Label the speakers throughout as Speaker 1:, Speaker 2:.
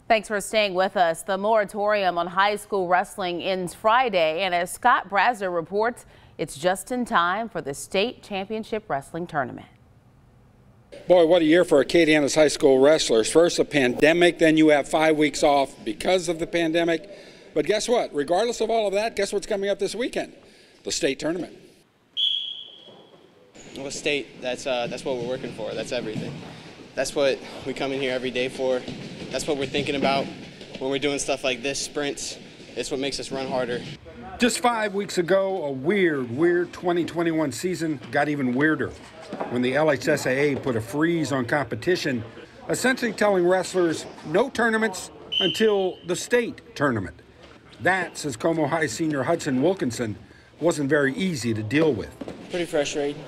Speaker 1: Thanks for staying with us. The moratorium on high school wrestling ends Friday, and as Scott Brazzer reports, it's just in time for the state championship wrestling tournament.
Speaker 2: Boy, what a year for Acadiana's high school wrestlers. First a pandemic, then you have 5 weeks off because of the pandemic. But guess what? Regardless of all of that, guess what's coming up this weekend? The state tournament.
Speaker 3: Well, state, that's what we're working for. That's everything. That's what we come in here every day for. That's what we're thinking about when we're doing stuff like this, sprints. It's what makes us run harder.
Speaker 2: Just 5 weeks ago, a weird 2021 season got even weirder when the LHSAA put a freeze on competition, essentially telling wrestlers no tournaments until the state tournament. That, says Como High senior Hudson Wilkinson, wasn't very easy to deal with.
Speaker 4: Pretty frustrating.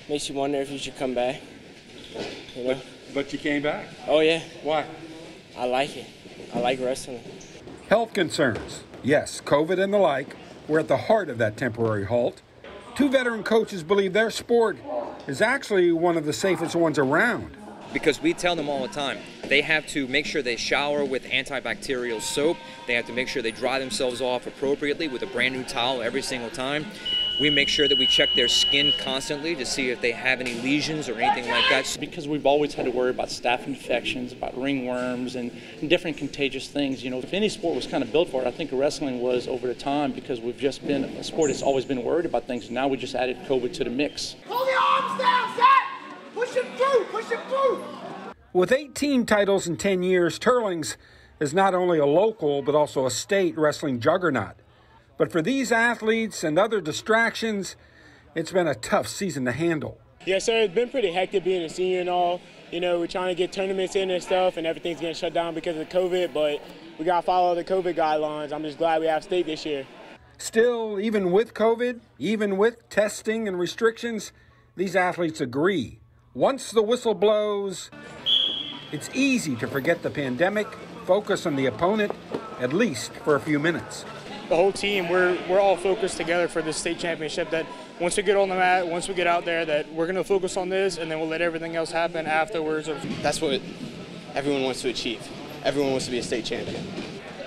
Speaker 4: Makes you wonder if you should come back. You know?
Speaker 2: But you came back?
Speaker 4: Oh, yeah.
Speaker 2: Why?
Speaker 4: I like it. I like wrestling.
Speaker 2: Health concerns, yes, COVID and the like, were at the heart of that temporary halt. Two veteran coaches believe their sport is actually one of the safest ones around.
Speaker 5: Because we tell them all the time, they have to make sure they shower with antibacterial soap. They have to make sure they dry themselves off appropriately with a brand new towel every single time. We make sure that we check their skin constantly to see if they have any lesions or anything like that.
Speaker 6: Because we've always had to worry about staph infections, about ringworms, and different contagious things. You know, if any sport was kind of built for it, I think wrestling was over the time, because we've just been a sport that's always been worried about things. Now we just added COVID to the mix.
Speaker 7: Hold your arms down, set! Push it through, push it through!
Speaker 2: With 18 titles in 10 years, Turlings is not only a local but also a state wrestling juggernaut. But for these athletes and other distractions, it's been a tough season to handle.
Speaker 8: Yes, sir. It's been pretty hectic being a senior and all. You know, we're trying to get tournaments in and stuff, and everything's getting shut down because of COVID, but we got to follow the COVID guidelines. I'm just glad we have state this year.
Speaker 2: Still, even with COVID, even with testing and restrictions, these athletes agree. Once the whistle blows, it's easy to forget the pandemic, focus on the opponent, at least for a few minutes.
Speaker 8: The whole team, we're all focused together for this state championship, that once we get on the mat, once we get out there, that we're going to focus on this, and then we'll let everything else happen afterwards.
Speaker 3: That's what everyone wants to achieve. Everyone wants to be a state champion.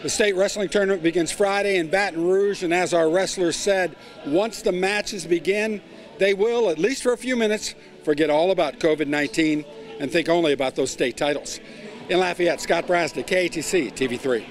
Speaker 2: The state wrestling tournament begins Friday in Baton Rouge, and as our wrestlers said, once the matches begin, they will, at least for a few minutes, forget all about COVID-19 and think only about those state titles. In Lafayette, Scott Brazzer, KATC TV3.